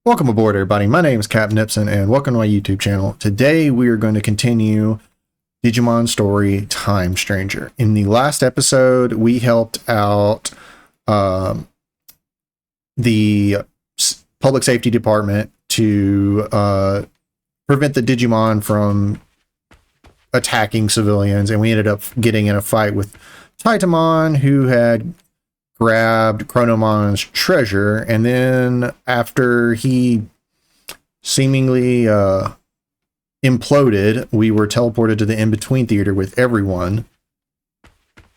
Welcome aboard, everybody. My name is Captain Nipson, and welcome to my YouTube channel. Today, we are going to continue Digimon story Time Stranger. In the last episode, we helped out the public safety department to prevent the Digimon from attacking civilians, and we ended up getting in a fight with Titamon, who had grabbed Chronomon's treasure, and then after he seemingly imploded, we were teleported to the in-between theater with everyone.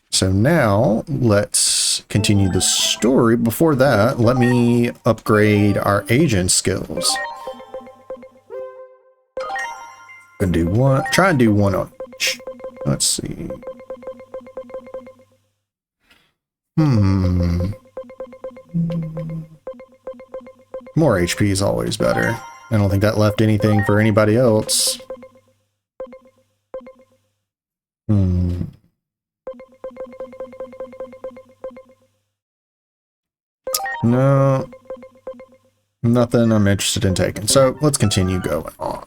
So now let's continue the story. Before that, let me upgrade our agent skills. Gonna do one, try and do one on each. Let's see. More HP is always better. I don't think that left anything for anybody else. No. Nothing I'm interested in taking. So let's continue going on.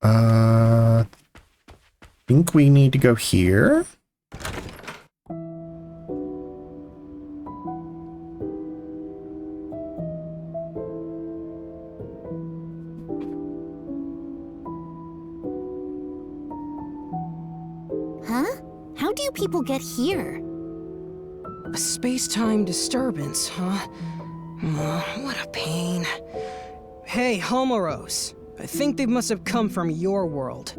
I think we need to go here. People get here? A space-time disturbance, huh? What a pain. Hey, Homoros. I think they must have come from your world.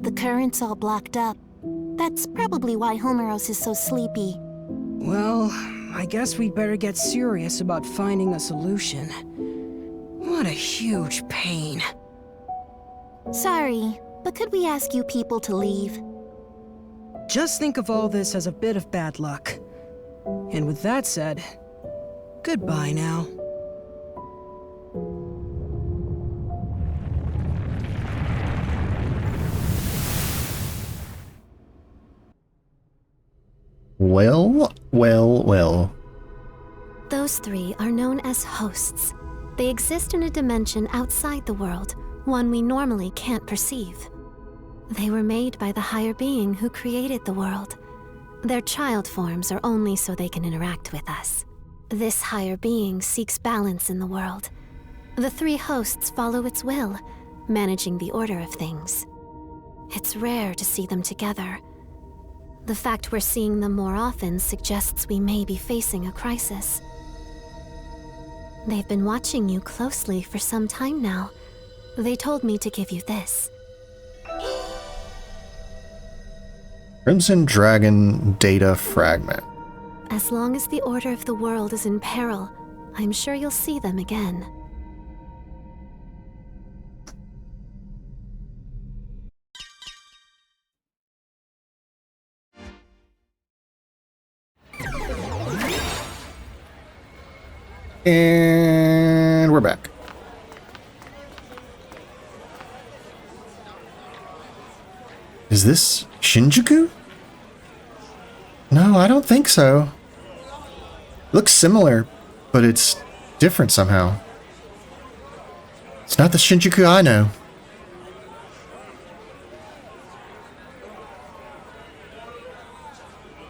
The current's all blocked up. That's probably why Homoros is so sleepy. Well, I guess we'd better get serious about finding a solution. What a huge pain. Sorry, but could we ask you people to leave? Just think of all this as a bit of bad luck. And with that said, goodbye now. Well. Those three are known as hosts. They exist in a dimension outside the world, one we normally can't perceive. They were made by the higher being who created the world. Their child forms are only so they can interact with us. This higher being seeks balance in the world. The three hosts follow its will, managing the order of things. It's rare to see them together. The fact we're seeing them more often suggests we may be facing a crisis. They've been watching you closely for some time now. They told me to give you this. Crimson Dragon Data Fragment. As long as the order of the world is in peril, I'm sure you'll see them again. And we're back. Is this Shinjuku? No, I don't think so. Looks similar, but it's different somehow. It's not the Shinjuku I know.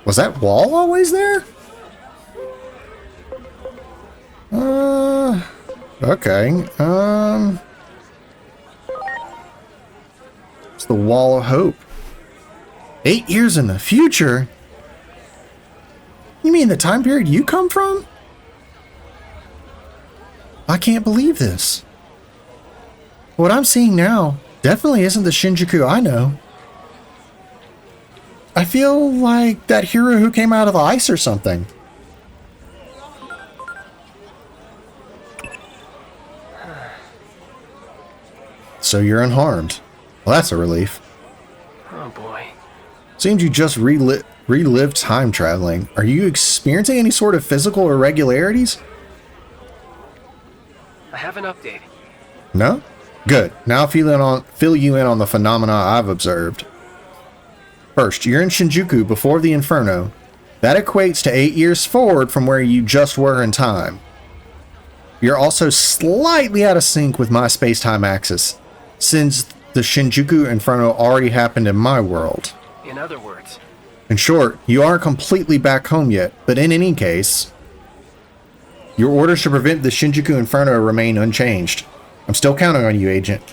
Was that wall always there? Okay. It's the Wall of Hope. 8 years in the future? You mean the time period you come from? I can't believe this. What I'm seeing now definitely isn't the Shinjuku I know. I feel like that hero who came out of the ice or something. So you're unharmed. Well, that's a relief. Oh boy. Seems you just relived time traveling. Are you experiencing any sort of physical irregularities? I have an update. No? Good. Now fill you in on the phenomena I've observed. First, you're in Shinjuku before the Inferno. That equates to 8 years forward from where you just were in time. You're also slightly out of sync with my space-time axis, since the Shinjuku Inferno already happened in my world. In other words, In short, you aren't completely back home yet, but in any case, your orders to prevent the Shinjuku Inferno remain unchanged. I'm still counting on you, Agent.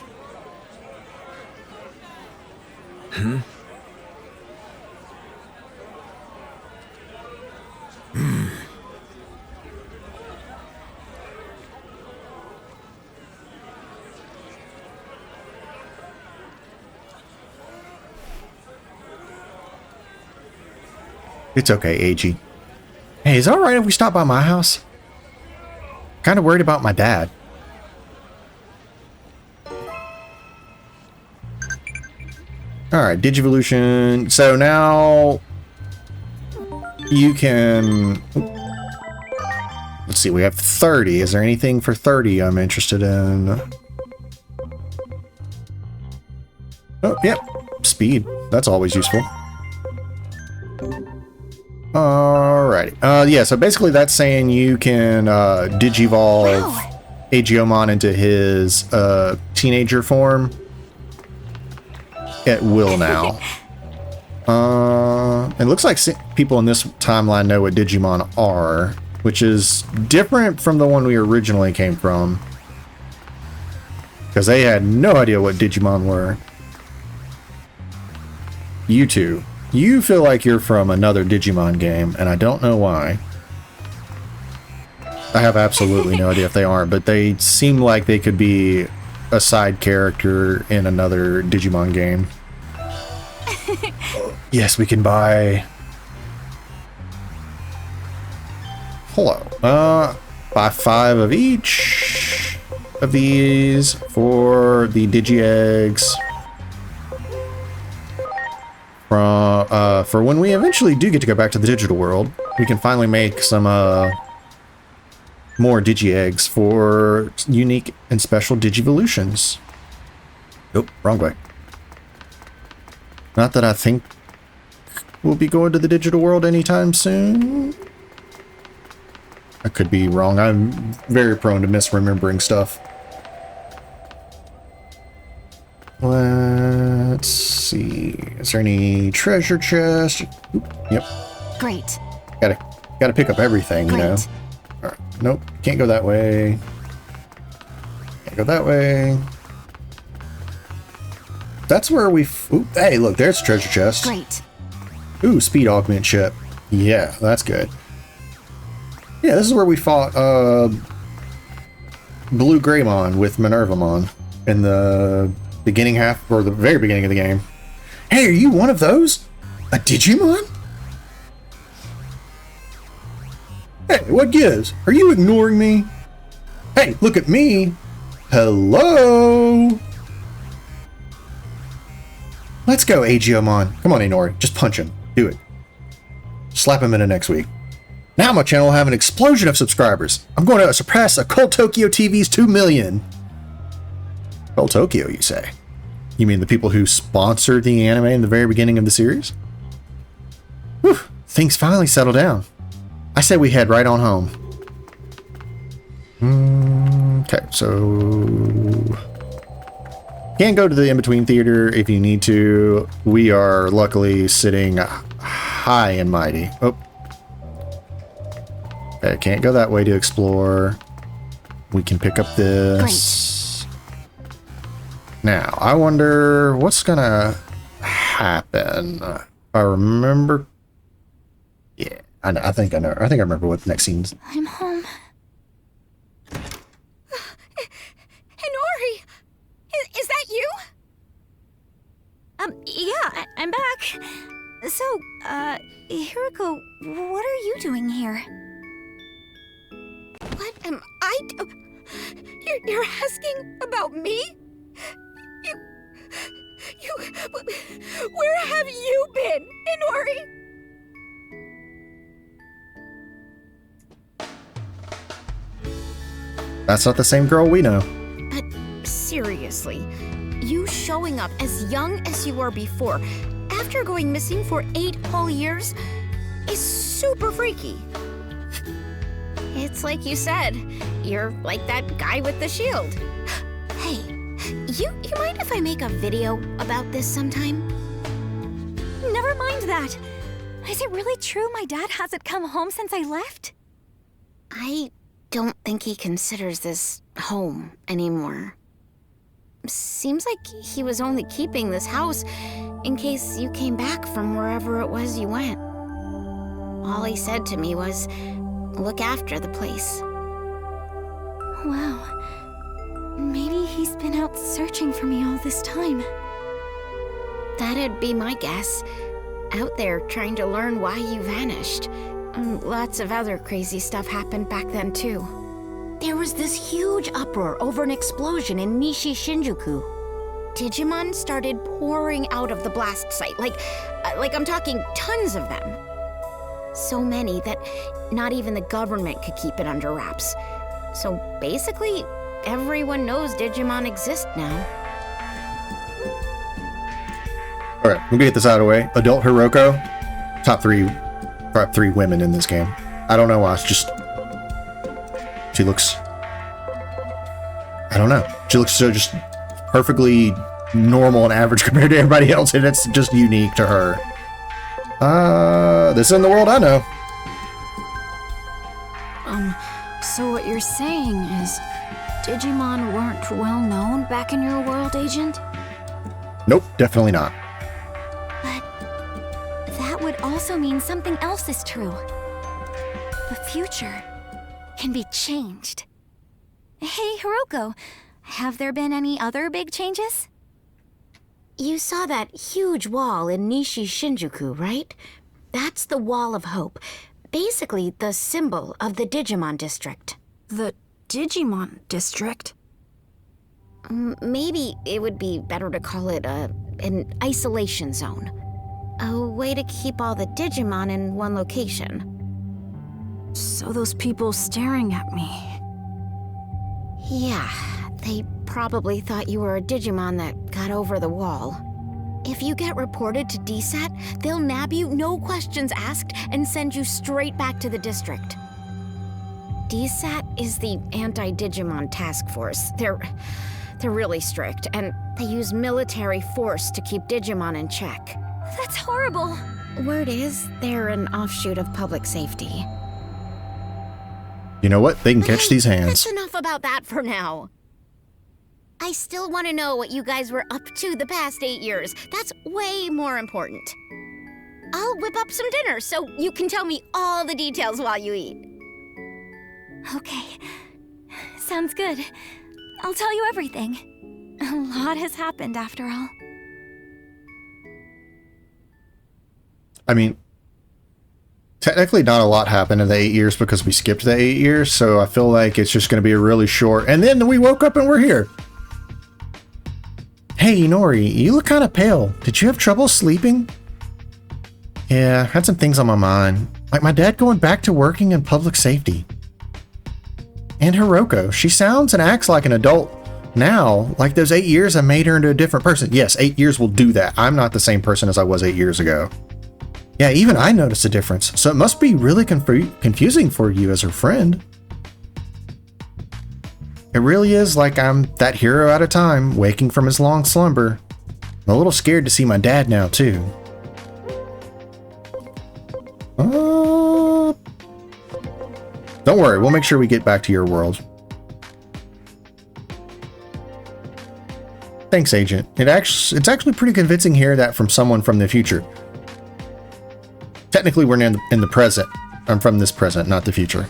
It's okay, AG. Hey, is it alright if we stop by my house? Kind of worried about my dad. Alright, Digivolution. So now you can... Let's see, we have 30. Is there anything for 30 I'm interested in? Oh, yep. Speed. That's always useful. Alrighty. Yeah, so basically that's saying you can Digivolve Aegiomon into his teenager form at will now. It looks like people in this timeline know what Digimon are, which is different from the one we originally came from. Because they had no idea what Digimon were. You two. You feel like you're from another Digimon game, and I don't know why. I have absolutely no idea if they aren't, but they seem like they could be a side character in another Digimon game. Yes, we can buy... Hello. Buy 5 of each of these for the Digi-Eggs. For when we eventually do get to go back to the digital world, we can finally make some more Digi-Eggs for unique and special Digivolutions. Nope, wrong way. Not that I think we'll be going to the digital world anytime soon. I could be wrong. I'm very prone to misremembering stuff. Let's see. Is there any treasure chest? Oop, yep. Great. Gotta pick up everything, you know. All right. Nope. Can't go that way. Can't go that way. That's where we... Oop, hey, look, there's a treasure chest. Great. Ooh, speed augment chip. Yeah, that's good. Yeah, this is where we fought Blue Greymon with Minervamon in the beginning half, or the very beginning of the game. Hey, are you one of those? A Digimon? Hey, what gives? Are you ignoring me? Hey, look at me. Hello? Let's go, Aegiomon. Come on, Inori. Just punch him. Do it. Slap him into next week. Now my channel will have an explosion of subscribers. I'm going to surpass Occult Tokyo TV's 2 million. Occult Tokyo, you say? You mean the people who sponsored the anime in the very beginning of the series? Whew, things finally settle down. I say we head right on home. Okay, so... Can go to the in-between theater if you need to. We are luckily sitting high and mighty. Oh. Okay, can't go that way to explore. We can pick up this. Great. Now, I wonder what's gonna happen. If I remember... Yeah, I think I know. I think I remember what the next scene's. I'm home. Inori! Is that you? Yeah, I'm back. So, Hiriko, what are you doing here? What am I You're asking about me? You... Where have you been, Inori? That's not the same girl we know. But seriously, you showing up as young as you were before, after going missing for 8 whole years? is super freaky. It's like you said, you're like that guy with the shield. Hey, you mind if I make a video about this sometime? Never mind that. Is it really true my dad hasn't come home since I left? I don't think he considers this home anymore. Seems like he was only keeping this house in case you came back from wherever it was you went. All he said to me was, look after the place. Wow. Maybe he's been out searching for me all this time. That'd be my guess. Out there trying to learn why you vanished. Lots of other crazy stuff happened back then, too. There was this huge uproar over an explosion in Nishi Shinjuku. Digimon started pouring out of the blast site, like I'm talking tons of them. So many that not even the government could keep it under wraps. So basically, everyone knows Digimon exist now. Alright, we're gonna get this out of the way. Adult Hiroko, top three women in this game. I don't know why, it's just... She looks... I don't know. She looks so just perfectly normal and average compared to everybody else, and it's just unique to her. This isn't the world I know. So what you're saying is Digimon weren't well known back in your world, Agent? Nope, definitely not. But that would also mean something else is true. The future can be changed. Hey, Hiroko, have there been any other big changes? You saw that huge wall in Nishi Shinjuku, right? That's the Wall of Hope. Basically, the symbol of the Digimon district. The Digimon district? Maybe it would be better to call it an isolation zone. A way to keep all the Digimon in one location. So those people staring at me... Yeah, they probably thought you were a Digimon that got over the wall. If you get reported to DSAT, they'll nab you, no questions asked, and send you straight back to the district. DSAT is the Anti-Digimon Task Force. They're really strict, and they use military force to keep Digimon in check. That's horrible! Word is, they're an offshoot of public safety. You know what? They can catch these hands. That's enough about that for now. I still want to know what you guys were up to the past 8 years. That's way more important. I'll whip up some dinner so you can tell me all the details while you eat. Okay. Sounds good. I'll tell you everything. A lot has happened after all. I mean, technically not a lot happened in the 8 years because we skipped the 8 years, so I feel like it's just going to be a really short... And then we woke up and we're here. Hey, Inori, you look kind of pale. Did you have trouble sleeping? Yeah, I had some things on my mind. Like my dad going back to working in public safety. And Hiroko, she sounds and acts like an adult now. Like those 8 years have made her into a different person. Yes, 8 years will do that. I'm not the same person as I was 8 years ago. Yeah, even I noticed a difference. So it must be really confusing for you as her friend. It really is like I'm that hero out of time, waking from his long slumber. I'm a little scared to see my dad now, too. Don't worry, we'll make sure we get back to your world. Thanks, Agent. It's actually pretty convincing here that from someone from the future. Technically, we're in the present. I'm from this present, not the future.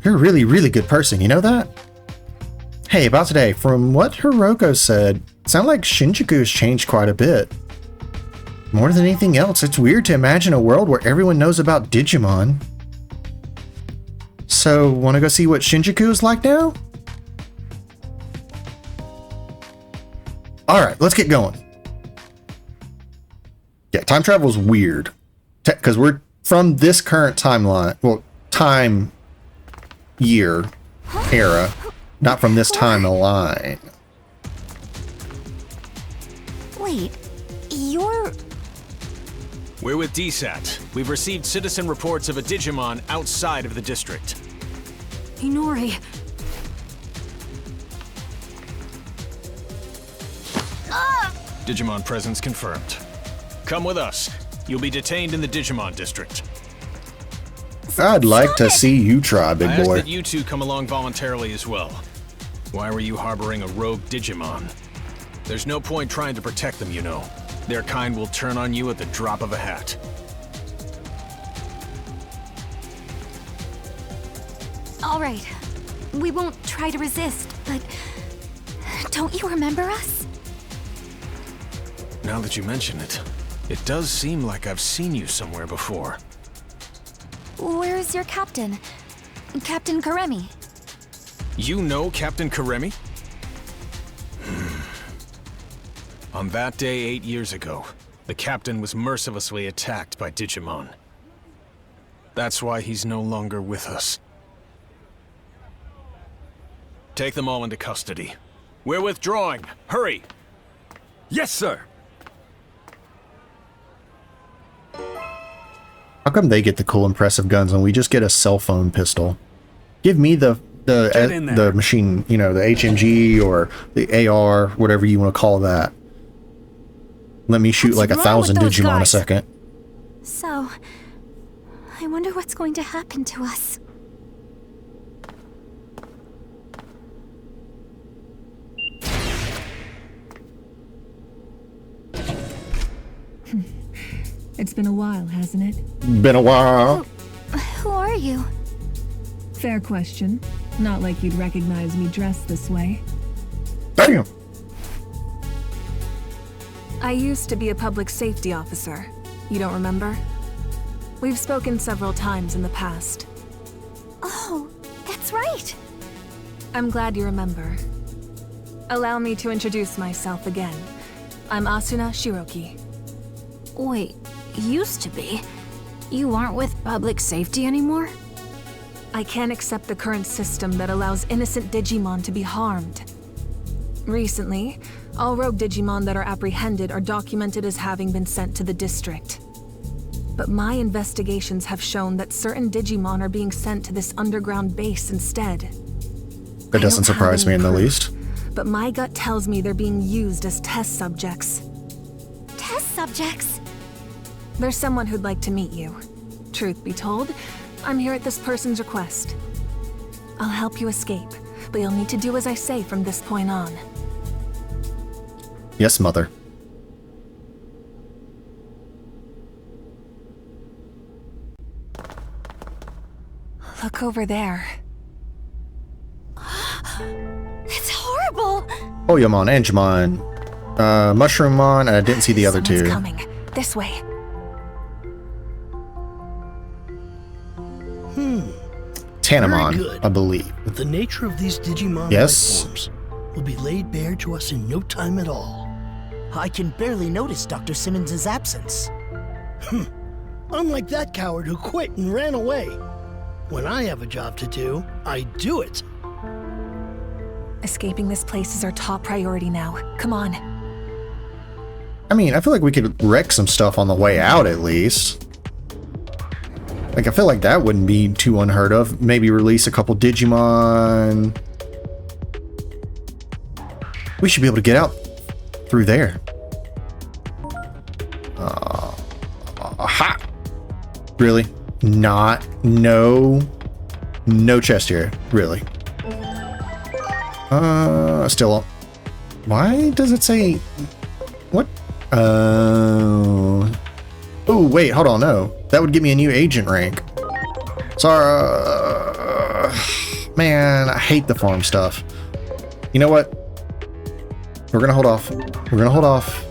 You're a really, really good person, you know that? Hey, about today, from what Hiroko said, it sounds like Shinjuku has changed quite a bit. More than anything else, it's weird to imagine a world where everyone knows about Digimon. So, want to go see what Shinjuku is like now? Alright, let's get going. Yeah, time travel is weird. Because we're from this current timeline, well, time year era, not from this timeline. Wait, you're... We're with DSAT. We've received citizen reports of a Digimon outside of the district. Inori. Digimon presence confirmed. Come with us. You'll be detained in the Digimon district. I'd like to see you try, big I ask boy. that you two come along voluntarily as well. Why were you harboring a rogue Digimon? There's no point trying to protect them, you know. Their kind will turn on you at the drop of a hat. All right. We won't try to resist, but don't you remember us? Now that you mention it, it does seem like I've seen you somewhere before. Where's your captain? Captain Karemi. You know Captain Karemi? On that day 8 years ago, the captain was mercilessly attacked by Digimon. That's why he's no longer with us. Take them all into custody. We're withdrawing. Hurry! Yes, sir. How come they get the cool, impressive guns and we just get a cell phone pistol? Give me the machine, you know, the HMG or the AR, whatever you want to call that. Let me shoot like What's 1,000 wrong with those Digimon a guys? second. So, I wonder what's going to happen to us. It's been a while, hasn't it? Been a while. Who are you? Fair question. Not like you'd recognize me dressed this way. Damn. I used to be a public safety officer. You don't remember? We've spoken several times in the past. Oh, that's right. I'm glad you remember. Allow me to introduce myself again. I'm Asuna Shiroki. Wait, used to be? You aren't with public safety anymore? I can't accept the current system that allows innocent Digimon to be harmed. Recently, all rogue Digimon that are apprehended are documented as having been sent to the district. But my investigations have shown that certain Digimon are being sent to this underground base instead. That doesn't I don't have surprise me any in the proof, least. But my gut tells me they're being used as test subjects. Test subjects? There's someone who'd like to meet you. Truth be told, I'm here at this person's request. I'll help you escape, but you'll need to do as I say from this point on. Yes, mother. Look over there. It's horrible. Oyamon, Angemon, Mushroomon, and I didn't see the other Someone's two. coming. This way. Tanamon, Very good. I believe. The nature of these Digimon Yes. life forms will be laid bare to us in no time at all. I can barely notice Dr. Simmons' absence. Unlike that coward who quit and ran away. When I have a job to do, I do it. Escaping this place is our top priority now. Come on. I mean, I feel like we could wreck some stuff on the way out at least. Like, I feel like that wouldn't be too unheard of. Maybe release a couple Digimon. We should be able to get out through there. Aha! Really? Not? No chest here. Really? Still. Why does it say... What? Oh, wait, hold on, no. That would give me a new agent rank. Sorry. Man, I hate the farm stuff. You know what? We're gonna hold off. We're gonna hold off.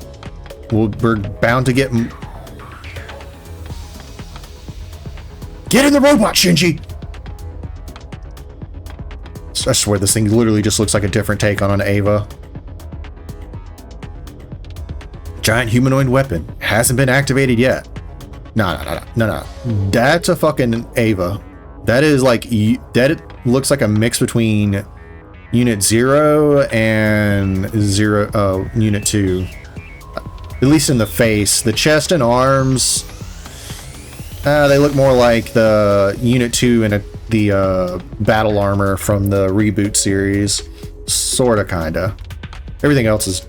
We're bound to get... Get in the robot, Shinji! I swear this thing literally just looks like a different take on an Ava. Giant humanoid weapon. Hasn't been activated yet. No. That's a fucking Ava. That is like... That looks like a mix between Unit 0 and Unit 2. At least in the face. The chest and arms They look more like the Unit 2 and the battle armor from the reboot series. Sorta, kinda. Everything else is...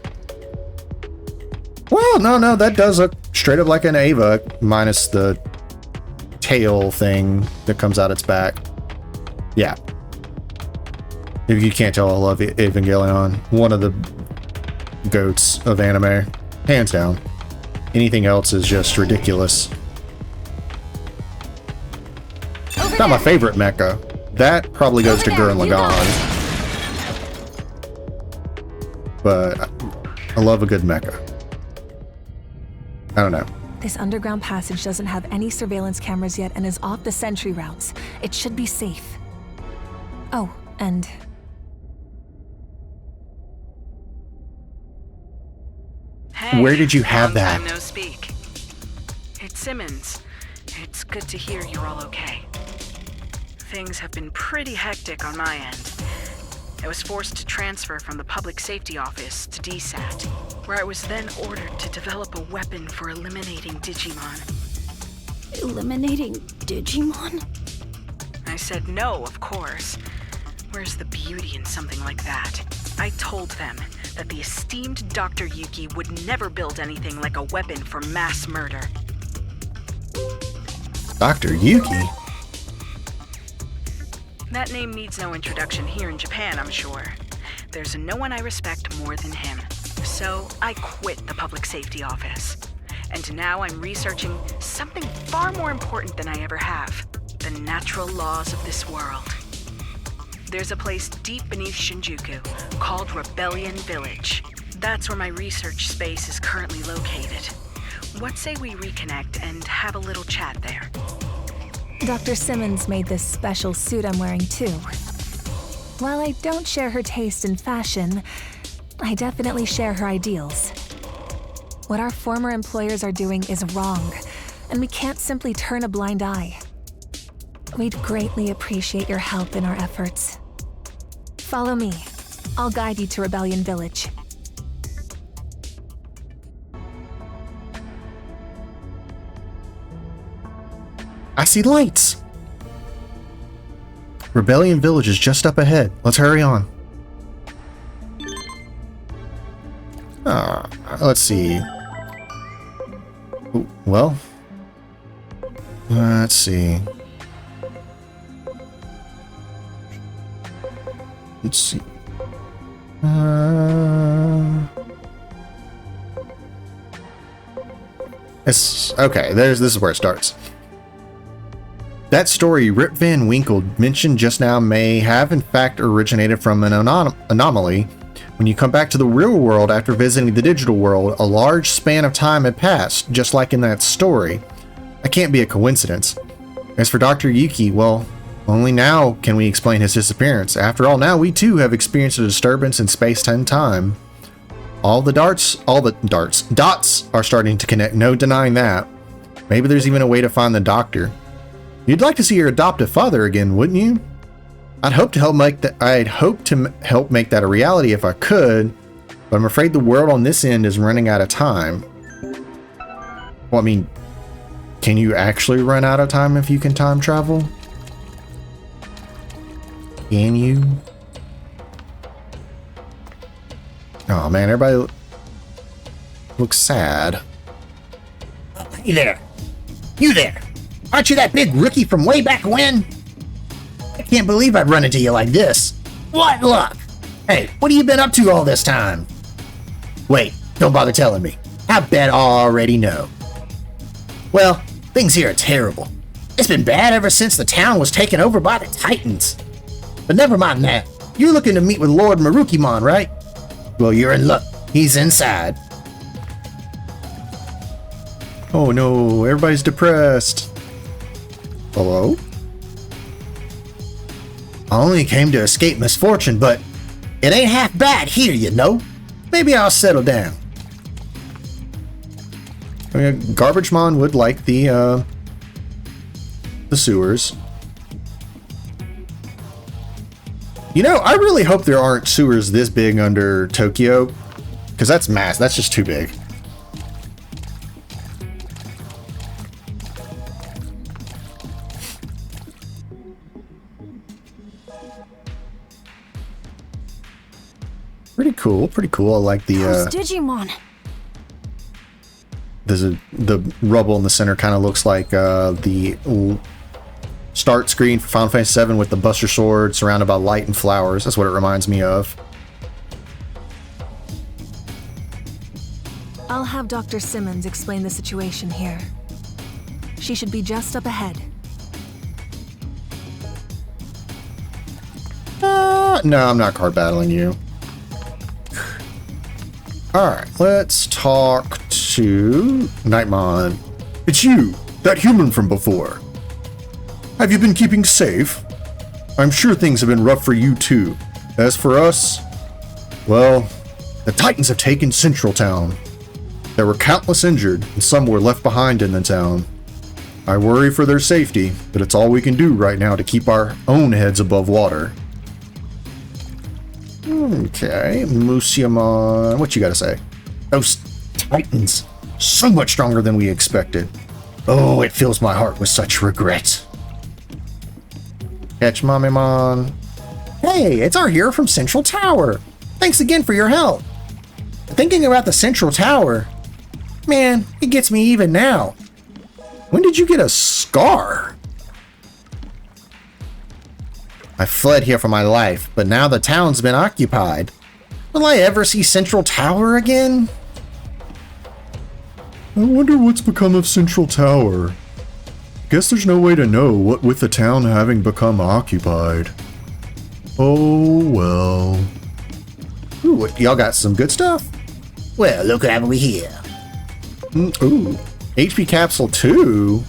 Well, no, that does look straight up like an Ava, minus the tail thing that comes out its back. Yeah. If you can't tell, I love Evangelion. One of the goats of anime. Hands down. Anything else is just ridiculous. Not my favorite mecha. That probably goes to Gurren Lagann. But I love a good mecha. I don't know. This underground passage doesn't have any surveillance cameras yet and is off the sentry routes. It should be safe. Oh, and... Hey, where did you have long that? time no speak. It's Simmons. It's good to hear you're all okay. Things have been pretty hectic on my end. I was forced to transfer from the Public Safety Office to DSAT, where I was then ordered to develop a weapon for eliminating Digimon. Eliminating Digimon? I said no, of course. Where's the beauty in something like that? I told them that the esteemed Dr. Yuki would never build anything like a weapon for mass murder. Dr. Yuki? That name needs no introduction here in Japan, I'm sure. There's no one I respect more than him. So I quit the Public Safety Office. And now I'm researching something far more important than I ever have. The natural laws of this world. There's a place deep beneath Shinjuku called Rebellion Village. That's where my research space is currently located. What say we reconnect and have a little chat there? Dr. Simmons made this special suit I'm wearing too. While I don't share her taste in fashion, I definitely share her ideals. What our former employers are doing is wrong, and we can't simply turn a blind eye. We'd greatly appreciate your help in our efforts. Follow me. I'll guide you to Rebellion Village. I see lights! Rebellion Village is just up ahead. Let's hurry on. Let's see. Ooh, well, let's see. Let's see. It's okay. This is where it starts. That story Rip Van Winkle mentioned just now may have in fact originated from an anomaly. When you come back to the real world after visiting the digital world, a large span of time had passed, just like in that story. That can't be a coincidence. As for Dr. Yuki, well, only now can we explain his disappearance. After all, now we too have experienced a disturbance in space-time. All the dots are starting to connect, no denying that. Maybe there's even a way to find the doctor. You'd like to see your adoptive father again, wouldn't you? I'd hope to help make that a reality if I could, but I'm afraid the world on this end is running out of time. Well, I mean, can you actually run out of time if you can time travel? Can you? Oh man, everybody looks sad. Hey there. You there. Aren't you that big rookie from way back when? I can't believe I'd run into you like this. What luck? Hey, what have you been up to all this time? Wait, don't bother telling me. I bet I already know. Well, things here are terrible. It's been bad ever since the town was taken over by the Titans. But never mind that. You're looking to meet with Lord Marukimon, right? Well, you're in luck. He's inside. Oh no, everybody's depressed. Hello? I only came to escape misfortune, but it ain't half bad here, you know. Maybe I'll settle down. I mean, Garbagemon would like the sewers. You know, I really hope there aren't sewers this big under Tokyo, because that's mass. That's just too big. Pretty cool, pretty cool. I like the Those Digimon. the rubble in the center kind of looks like the start screen for Final Fantasy VII with the Buster Sword surrounded by light and flowers. That's what it reminds me of. I'll have Dr. Simmons explain the situation here. She should be just up ahead. No, I'm not card battling you. Alright, let's talk to Nightmon. It's you, that human from before. Have you been keeping safe? I'm sure things have been rough for you too. As for us, well, the Titans have taken Central Town. There were countless injured, and some were left behind in the town. I worry for their safety, but it's all we can do right now to keep our own heads above water. Okay, Musiamon, what you gotta say? Those Titans, so much stronger than we expected. Oh, it fills my heart with such regret. Catch Mamimon. Hey, it's our hero from Central Tower. Thanks again for your help. Thinking about the Central Tower, man, it gets me even now. When did you get a scar? I fled here for my life, but now the town's been occupied. Will I ever see Central Tower again? I wonder what's become of Central Tower. Guess there's no way to know what with the town having become occupied. Oh well. Ooh, y'all got some good stuff? Well, look what we here. Ooh, HP Capsule 2?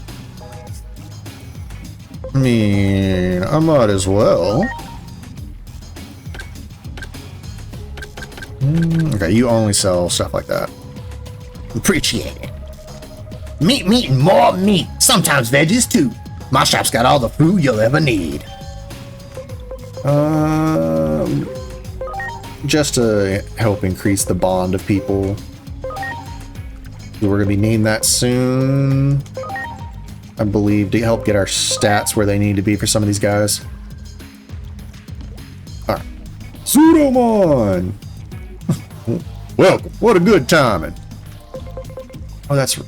I mean, I might as well. Okay, you only sell stuff like that. Appreciate it. Meat, and more meat. Sometimes veggies too. My shop's got all the food you'll ever need. Just to help increase the bond of people. We're gonna be named that soon, I believe, to help get our stats where they need to be for some of these guys. Alright. Pseudomon! Welcome. What a good timing. Oh, that's...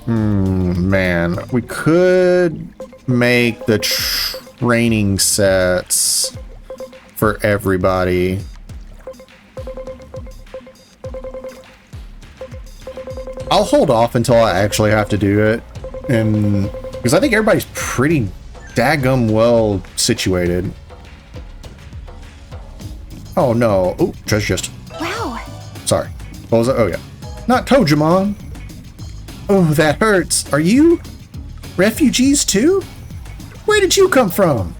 Man. We could make the training sets for everybody. I'll hold off until I actually have to do it, and because I think everybody's pretty daggum well situated. Oh no! Oh, just Wow. sorry. What was it? Oh yeah, not Tojimon. Oh, that hurts. Are you refugees too? Where did you come from?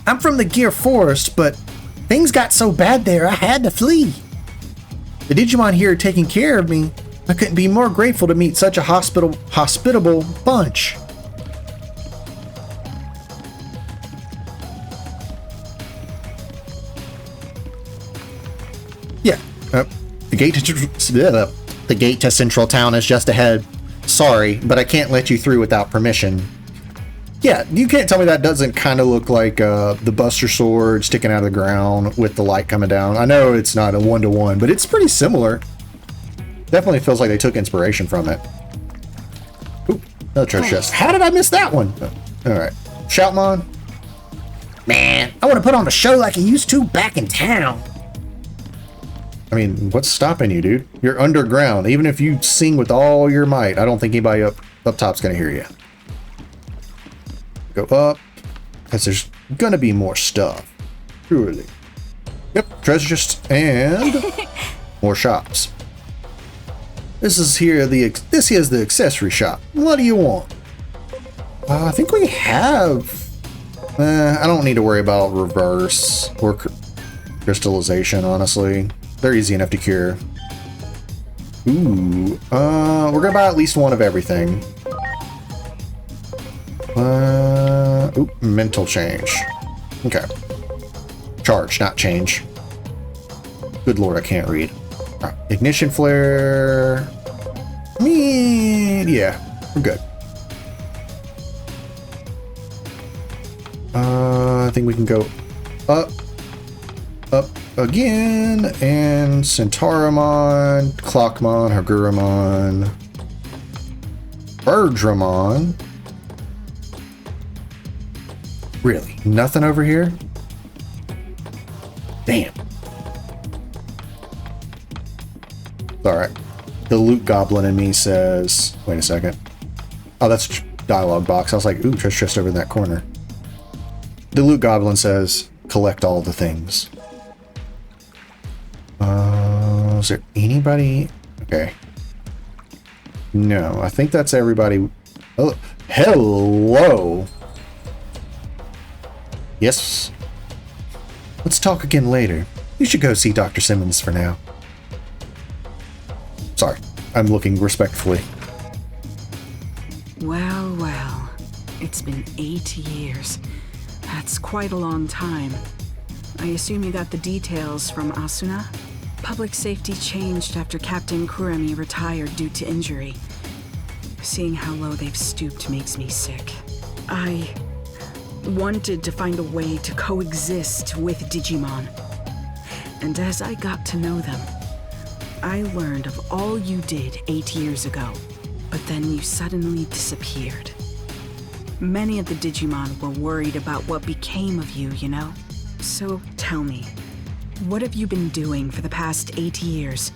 I'm from the Gear Forest, but things got so bad there I had to flee. The Digimon here are taking care of me. I couldn't be more grateful to meet such a hospitable bunch. Yeah, the gate to Central Town is just ahead. Sorry, but I can't let you through without permission. Yeah, you can't tell me that doesn't kind of look like the Buster Sword sticking out of the ground with the light coming down. I know it's not a one-to-one, but it's pretty similar. Definitely feels like they took inspiration from it. Oop, another treasure chest. How did I miss that one? Alright. Shoutmon. Man, I want to put on a show like I used to back in town. I mean, what's stopping you, dude? You're underground. Even if you sing with all your might, I don't think anybody up top's gonna hear you. Go up, because there's gonna be more stuff. Surely. Yep, treasure chest and more shops. This is the accessory shop. What do you want? I think we have. I don't need to worry about reverse or crystallization, honestly. They're easy enough to cure. Ooh, we're gonna buy at least one of everything. Oop, mental change. Okay. Charge, not change. Good lord, I can't read. Right, ignition flare. Yeah, we're good. I think we can go up again, and Centauramon, Clockmon, Haguramon, Birdramon. Really? Nothing over here? Damn. Alright. The loot goblin in me says... Wait a second. Oh, that's dialogue box. I was like, ooh, just over in that corner. The loot goblin says, collect all the things. Is there anybody? Okay. No, I think that's everybody. Oh, hello. Yes. Let's talk again later. You should go see Dr. Simmons for now. Sorry, I'm looking respectfully. Well, well. It's been 8 years. That's quite a long time. I assume you got the details from Asuna? Public safety changed after Captain Kurami retired due to injury. Seeing how low they've stooped makes me sick. I wanted to find a way to coexist with Digimon. And as I got to know them, I learned of all you did 8 years ago, but then you suddenly disappeared. Many of the Digimon were worried about what became of you, you know? So tell me, what have you been doing for the past 8 years?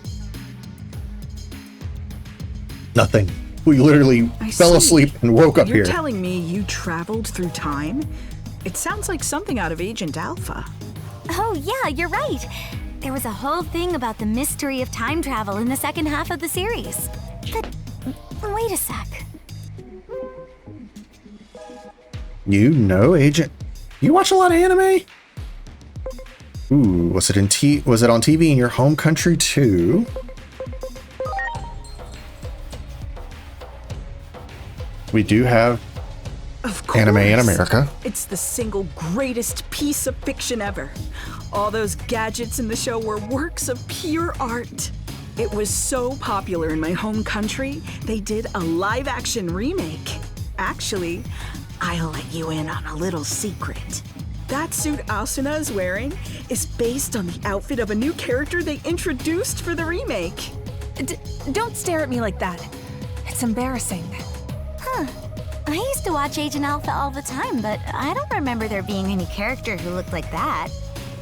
Nothing. We literally fell asleep and woke up You're here. telling me you traveled through time? It sounds like something out of Agent Alpha. Oh, yeah, you're right. There was a whole thing about the mystery of time travel in the second half of the series. But wait a sec. You know, Agent. You watch a lot of anime? Ooh, was it on TV in your home country too? We do have anime in America. It's the single greatest piece of fiction ever. All those gadgets in the show were works of pure art. It was so popular in my home country, they did a live-action remake. Actually, I'll let you in on a little secret. That suit Asuna is wearing is based on the outfit of a new character they introduced for the remake. Don't stare at me like that. It's embarrassing. Huh. I used to watch Agent Alpha all the time, but I don't remember there being any character who looked like that.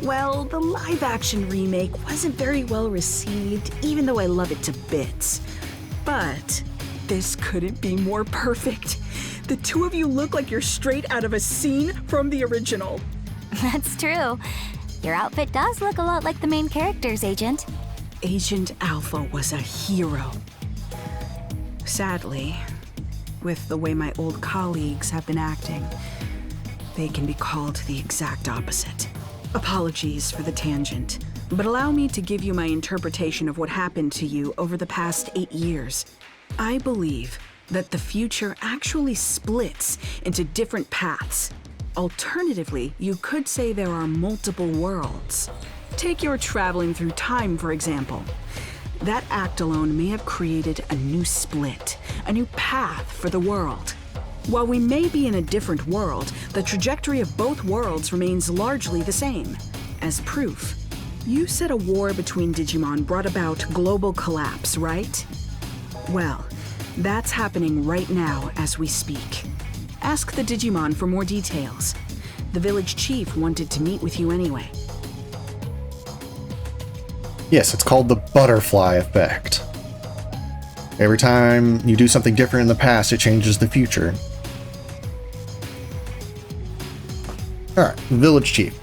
Well, the live-action remake wasn't very well received, even though I love it to bits. But this couldn't be more perfect. The two of you look like you're straight out of a scene from the original. That's true. Your outfit does look a lot like the main character's, Agent. Agent Alpha was a hero. Sadly, with the way my old colleagues have been acting, they can be called the exact opposite. Apologies for the tangent, but allow me to give you my interpretation of what happened to you over the past 8 years. I believe that the future actually splits into different paths. Alternatively, you could say there are multiple worlds. Take your traveling through time, for example. That act alone may have created a new split, a new path for the world. While we may be in a different world, the trajectory of both worlds remains largely the same. As proof, you said a war between Digimon brought about global collapse, right? Well, that's happening right now as we speak. Ask the Digimon for more details. The village chief wanted to meet with you anyway. Yes, it's called the butterfly effect. Every time you do something different in the past, it changes the future. Alright, village chief.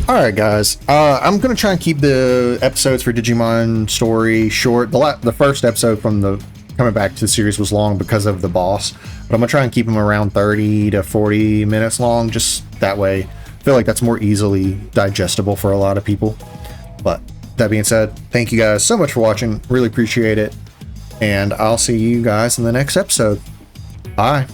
Alright guys, I'm going to try and keep the episodes for Digimon story short. The first episode from the coming back to the series was long because of the boss, but I'm going to try and keep them around 30 to 40 minutes long, just that way. I feel like that's more easily digestible for a lot of people. But that being said, thank you guys so much for watching. Really appreciate it. And I'll see you guys in the next episode. Bye.